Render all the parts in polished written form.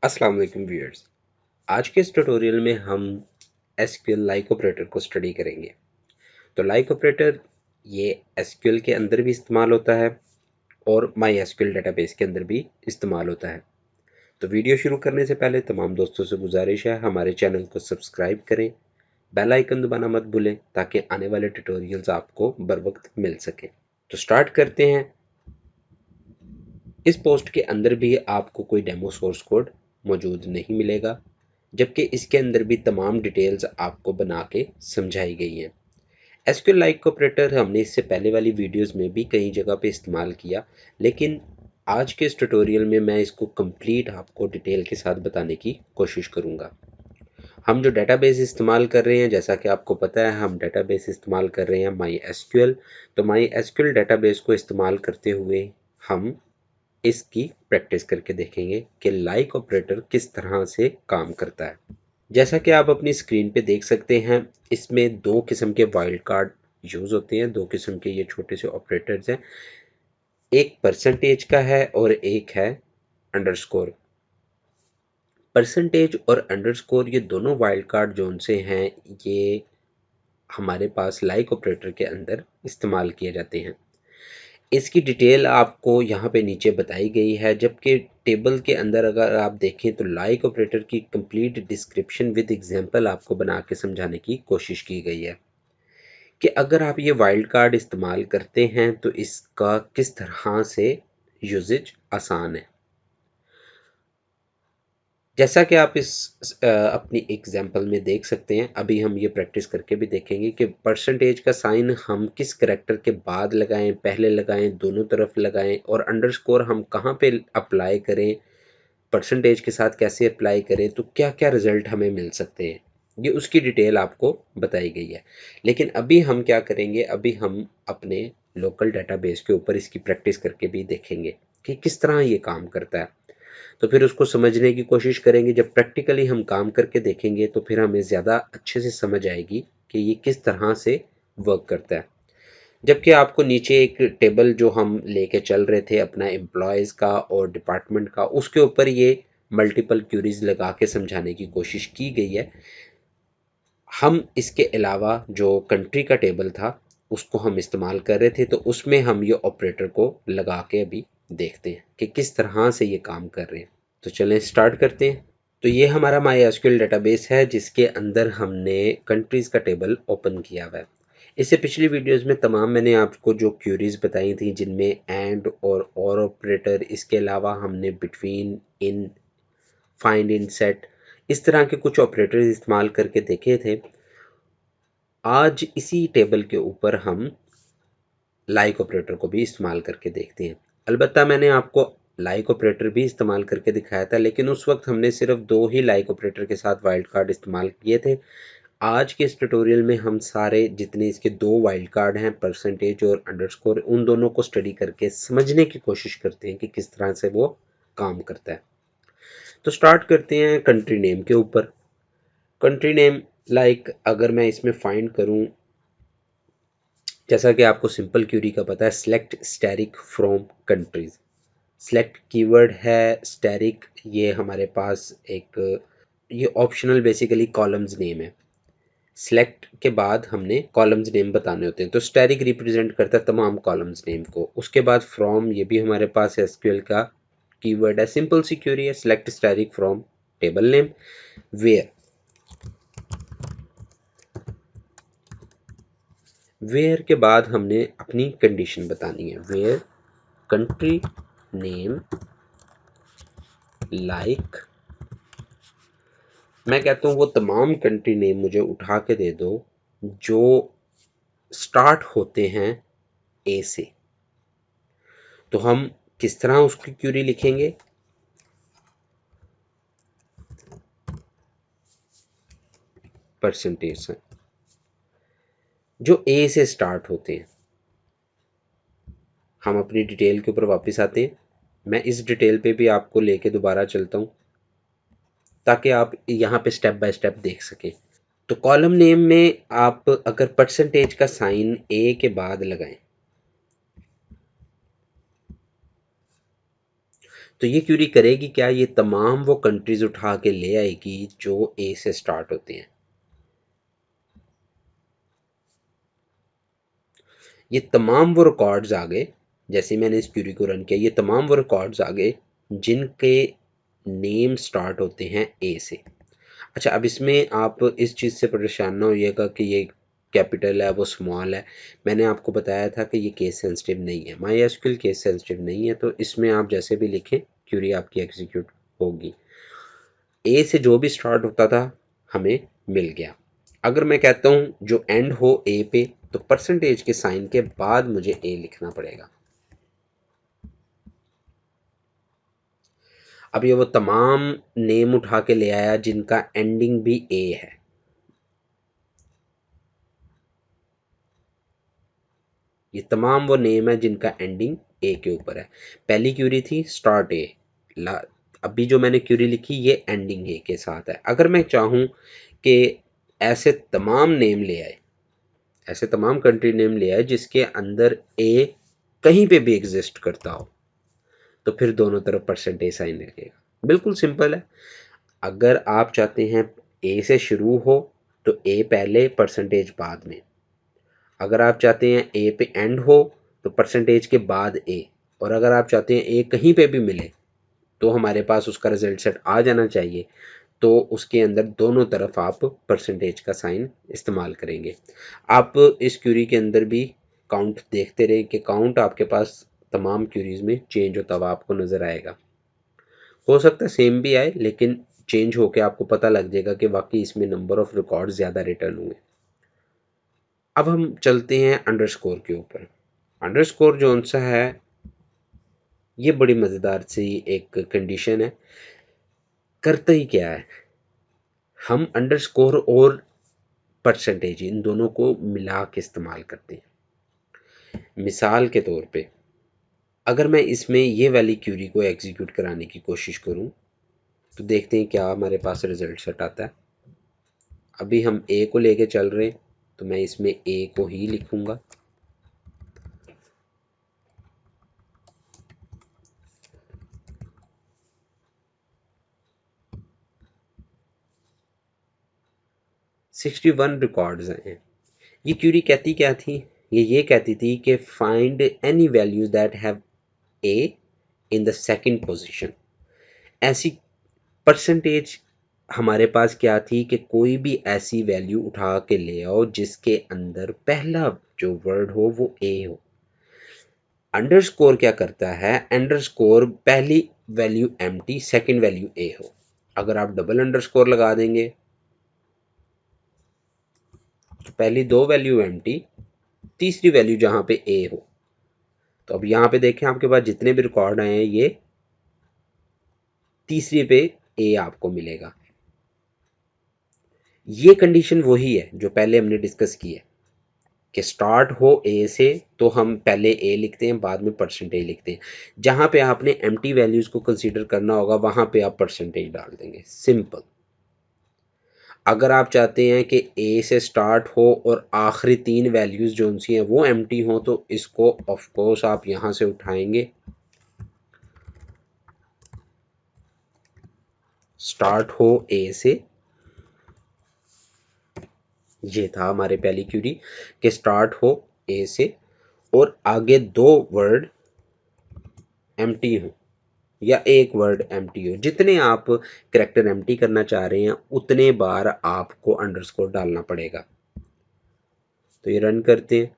अस्सलाम वालेकुम व्यूअर्स। आज के इस ट्यूटोरियल में हम एसक्यूएल लाइक ऑपरेटर को स्टडी करेंगे। तो लाइक ऑपरेटर ये एसक्यूएल के अंदर भी इस्तेमाल होता है और माई एसक्यूएल डेटाबेस के अंदर भी इस्तेमाल होता है। तो वीडियो शुरू करने से पहले तमाम दोस्तों से गुजारिश है हमारे चैनल को सब्सक्राइब करें, बेल आइकन दबाना मत भूलें ताकि आने वाले ट्यूटोरियल्स आपको बर वक्त मिल सके। तो स्टार्ट करते हैं। इस पोस्ट के अंदर भी आपको कोई डेमो सोर्स कोड मौजूद नहीं मिलेगा, जबकि इसके अंदर भी तमाम डिटेल्स आपको बना के समझाई गई हैं। एसक्यूएल लाइक ऑपरेटर हमने इससे पहले वाली वीडियोस में भी कई जगह पे इस्तेमाल किया, लेकिन आज के इस ट्यूटोरियल में मैं इसको कंप्लीट आपको डिटेल के साथ बताने की कोशिश करूंगा। हम जो डेटाबेस इस्तेमाल कर रहे हैं, जैसा कि आपको पता है हम डेटाबेस इस्तेमाल कर रहे हैं माई एसक्यूएल। तो माई एसक्यूएल डेटाबेस को इस्तेमाल करते हुए हम इसकी प्रैक्टिस करके देखेंगे कि लाइक ऑपरेटर किस तरह से काम करता है। जैसा कि आप अपनी स्क्रीन पे देख सकते हैं, इसमें दो किस्म के वाइल्ड कार्ड यूज होते हैं। दो किस्म के ये छोटे से ऑपरेटर्स हैं, एक परसेंटेज का है और एक है अंडरस्कोर। परसेंटेज और अंडरस्कोर ये दोनों वाइल्ड कार्ड जोन से हैं, ये हमारे पास लाइक ऑपरेटर के अंदर इस्तेमाल किए जाते हैं। इसकी डिटेल आपको यहाँ पे नीचे बताई गई है, जबकि टेबल के अंदर अगर आप देखें तो लाइक ऑपरेटर की कंप्लीट डिस्क्रिप्शन विद एग्जांपल आपको बना के समझाने की कोशिश की गई है कि अगर आप ये वाइल्ड कार्ड इस्तेमाल करते हैं तो इसका किस तरह से यूजेज आसान है। जैसा कि आप इस अपनी एग्जांपल में देख सकते हैं, अभी हम ये प्रैक्टिस करके भी देखेंगे कि परसेंटेज का साइन हम किस करैक्टर के बाद लगाएं, पहले लगाएं, दोनों तरफ लगाएं, और अंडरस्कोर हम कहाँ पे अप्लाई करें, परसेंटेज के साथ कैसे अप्लाई करें, तो क्या क्या रिजल्ट हमें मिल सकते हैं, ये उसकी डिटेल आपको बताई गई है। लेकिन अभी हम क्या करेंगे, अभी हम अपने लोकल डेटाबेस के ऊपर इसकी प्रैक्टिस करके भी देखेंगे कि किस तरह ये काम करता है। तो फिर उसको समझने की कोशिश करेंगे। जब प्रैक्टिकली हम काम करके देखेंगे तो फिर हमें ज़्यादा अच्छे से समझ आएगी कि ये किस तरह से वर्क करता है। जबकि आपको नीचे एक टेबल जो हम लेके चल रहे थे अपना एम्प्लॉयज़ का और डिपार्टमेंट का, उसके ऊपर ये मल्टीपल क्यूरीज लगा के समझाने की कोशिश की गई है। हम इसके अलावा जो कंट्री का टेबल था उसको हम इस्तेमाल कर रहे थे, तो उसमें हम ये ऑपरेटर को लगा के अभी देखते हैं कि किस तरह से ये काम कर रहे हैं। तो चलें स्टार्ट करते हैं। तो ये हमारा माई एसक्यूएल डेटाबेस है जिसके अंदर हमने कंट्रीज़ का टेबल ओपन किया हुआ है। इससे पिछली वीडियोस में तमाम मैंने आपको जो क्यूरीज बताई थी, जिनमें एंड और ऑपरेटर, इसके अलावा हमने बिटवीन, इन, फाइंड, इन, सेट, इस तरह के कुछ ऑपरेटर इस्तेमाल करके देखे थे। आज इसी टेबल के ऊपर हम लाइक ऑपरेटर को भी इस्तेमाल करके देखते हैं। अलबत्ता मैंने आपको लाइक ऑपरेटर भी इस्तेमाल करके दिखाया था, लेकिन उस वक्त हमने सिर्फ दो ही लाइक ऑपरेटर के साथ वाइल्ड कार्ड इस्तेमाल किए थे। आज के इस ट्यूटोरियल में हम सारे जितने इसके दो वाइल्ड कार्ड हैं, परसेंटेज और अंडरस्कोर, उन दोनों को स्टडी करके समझने की कोशिश करते हैं कि किस तरह से वो काम करता है। तो स्टार्ट करते हैं कंट्री नेम के ऊपर। कंट्री नेम लाइक अगर मैं इसमें फाइंड करूं, जैसा कि आपको सिंपल क्यूरी का पता है, select static from countries. Select keyword है, स्टैटिक ये हमारे पास एक ये ऑप्शनल बेसिकली कॉलम्स नेम है। सेलेक्ट के बाद हमने कॉलम्स नेम बताने होते हैं, तो स्टैटिक रिप्रेजेंट करता है तमाम कॉलम्स नेम को। उसके बाद फ्रॉम, ये भी हमारे पास एसक्यूएल का कीवर्ड है, सिंपल सी क्यूरी है, select static from table name. Where, where के बाद हमने अपनी कंडीशन बतानी है। वेयर कंट्री नेम लाइक, मैं कहता हूँ वो तमाम कंट्री नेम मुझे उठा के दे दो जो स्टार्ट होते हैं ए से। तो हम किस तरह उसकी क्यूरी लिखेंगे, परसेंटेज से जो ए से स्टार्ट होते हैं। हम अपनी डिटेल के ऊपर वापस आते हैं। मैं इस डिटेल पे भी आपको लेके दोबारा चलता हूँ ताकि आप यहाँ पे स्टेप बाय स्टेप देख सकें। तो कॉलम नेम में आप अगर परसेंटेज का साइन ए के बाद लगाएं तो ये क्यूरी करेगी क्या, ये तमाम वो कंट्रीज उठा के ले आएगी जो ए से स्टार्ट होती हैं। ये तमाम वो रिकॉर्ड्स आ गए, जैसे मैंने इस क्यूरी को रन किया, ये तमाम वो रिकॉर्ड्स आ गए जिनके नेम स्टार्ट होते हैं ए से। अच्छा, अब इसमें आप इस चीज़ से परेशान ना होइएगा कि ये कैपिटल है वो स्मॉल है। मैंने आपको बताया था कि ये केस सेंसिटिव नहीं है, माई एसक्यूएल केस सेंसिटिव नहीं है, तो इसमें आप जैसे भी लिखें क्यूरी आपकी एग्जीक्यूट होगी। ए से जो भी स्टार्ट होता था हमें मिल गया। अगर मैं कहता हूँ जो एंड हो ए पे, तो परसेंटेज के साइन के बाद मुझे ए लिखना पड़ेगा। अब ये वो तमाम नेम उठा के ले आया जिनका एंडिंग भी ए है। ये तमाम वो नेम है जिनका एंडिंग ए के ऊपर है। पहली क्यूरी थी स्टार्ट ए, अभी जो मैंने क्यूरी लिखी ये एंडिंग ए के साथ है। अगर मैं चाहूँ कि ऐसे तमाम नेम ले आए, ऐसे तमाम कंट्री नेम ले आए जिसके अंदर ए कहीं पे भी एग्जिस्ट करता हो, तो फिर दोनों तरफ परसेंटेज साइन लगेगा। बिल्कुल सिंपल है। अगर आप चाहते हैं ए से शुरू हो तो ए पहले परसेंटेज बाद में, अगर आप चाहते हैं ए पे एंड हो तो परसेंटेज के बाद ए, और अगर आप चाहते हैं ए कहीं पे भी मिले तो हमारे पास उसका रिजल्ट सेट आ जाना चाहिए, तो उसके अंदर दोनों तरफ आप परसेंटेज का साइन इस्तेमाल करेंगे। आप इस क्यूरी के अंदर भी काउंट देखते रहे कि काउंट आपके पास तमाम क्यूरीज में चेंज होता हुआ आपको नज़र आएगा। हो सकता है सेम भी आए, लेकिन चेंज होके आपको पता लग जाएगा कि वाकई इसमें नंबर ऑफ रिकॉर्ड ज़्यादा रिटर्न हुए। अब हम चलते हैं अंडरस्कोर के ऊपर। अंडरस्कोर जो सा है ये बड़ी मज़ेदार सी एक कंडीशन है। करता ही क्या है, हम अंडरस्कोर और परसेंटेज इन दोनों को मिला के इस्तेमाल करते हैं। मिसाल के तौर पे अगर मैं इसमें ये वाली क्यूरी को एग्जीक्यूट कराने की कोशिश करूं तो देखते हैं क्या हमारे पास रिजल्ट सेट आता है। अभी हम ए को लेके चल रहे हैं, तो मैं इसमें ए को ही लिखूंगा। सिक्सटी वन रिकॉर्ड्स हैं। ये क्यूरी कहती क्या थी, ये कहती थी कि find any value that have a in the second position. ऐसी परसेंटेज हमारे पास क्या थी कि कोई भी ऐसी वैल्यू उठा के ले आओ जिसके अंदर पहला जो वर्ड हो वो ए हो। अंडरस्कोर क्या करता है, अंडरस्कोर पहली वैल्यू एम्प्टी सेकंड वैल्यू ए हो। अगर आप डबल अंडरस्कोर लगा देंगे तो पहली दो वैल्यू एम्प्टी, तीसरी वैल्यू जहां पे ए हो। तो अब यहाँ पे देखें आपके पास जितने भी रिकॉर्ड आए हैं ये तीसरी पे ए आपको मिलेगा। ये कंडीशन वही है जो पहले हमने डिस्कस की है कि स्टार्ट हो ए से तो हम पहले ए लिखते हैं बाद में परसेंटेज लिखते हैं। जहां पे आपने एम्प्टी वैल्यूज को कंसीडर करना होगा वहां पे आप परसेंटेज डाल देंगे, सिंपल। अगर आप चाहते हैं कि ए से स्टार्ट हो और आखिरी तीन वैल्यूज जो सी हैं वो एम्प्टी हो तो इसको ऑफ कोर्स आप यहां से उठाएंगे, स्टार्ट हो ए से। ये था हमारे पहली क्यूरी कि स्टार्ट हो ए से और आगे दो वर्ड एम्प्टी हो या एक वर्ड एम्प्टी हो। जितने आप करेक्टर एम्प्टी करना चाह रहे हैं उतने बार आपको अंडरस्कोर डालना पड़ेगा। तो ये रन करते हैं।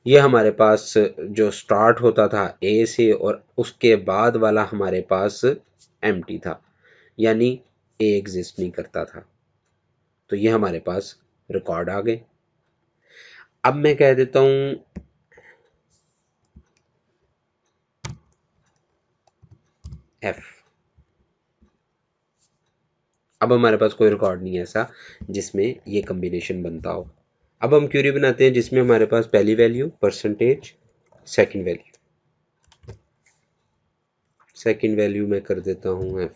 ये हमारे पास जो स्टार्ट होता था ए से और उसके बाद वाला हमारे पास एम्प्टी था, यानी ए एग्जिस्ट नहीं करता था। तो ये हमारे पास रिकॉर्ड आ गए। अब मैं कह देता हूं एफ। अब हमारे पास कोई रिकॉर्ड नहीं है ऐसा जिसमें ये कम्बिनेशन बनता हो। अब हम क्यूरी बनाते हैं जिसमें हमारे पास पहली value percentage, second value, second value मैं कर देता हूँ एफ।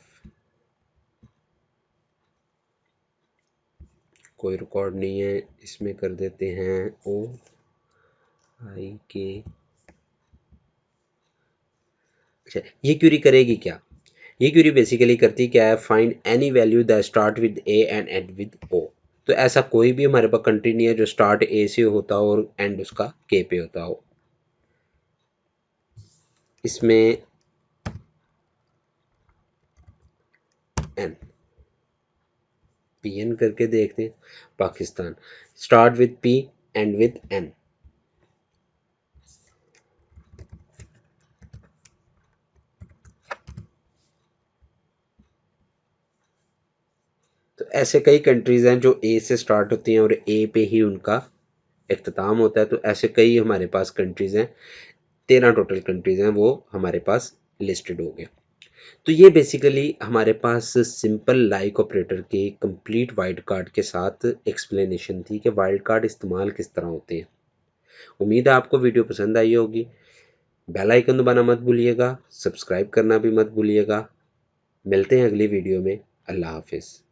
कोई रिकॉर्ड नहीं है, इसमें कर देते हैं ओ आई के। अच्छा, ये क्वेरी करेगी क्या? ये क्वेरी बेसिकली करती क्या है, find any value that start with A end with O ओ। तो ऐसा कोई भी हमारे पास कंट्री नहीं है जो स्टार्ट ए से होता हो और एंड उसका के पे होता हो। इसमें एन, पी एन करके देखते हैं। Pakistan start with P end with N. तो ऐसे कई कंट्रीज़ हैं जो ए से स्टार्ट होती हैं और ए पे ही उनका इख्तिताम होता है। तो ऐसे कई हमारे पास कंट्रीज़ हैं, 13 टोटल कंट्रीज़ हैं, वो हमारे पास लिस्टेड हो गए। तो ये बेसिकली हमारे पास सिंपल लाइक ऑपरेटर के कंप्लीट वाइल्ड कार्ड के साथ एक्सप्लेनेशन थी कि वाइल्ड कार्ड इस्तेमाल किस तरह होते हैं। उम्मीद है आपको वीडियो पसंद आई होगी। बेल आइकन दबाना मत भूलिएगा, सब्सक्राइब करना भी मत भूलिएगा। मिलते हैं अगली वीडियो में। अल्लाह हाफिज़।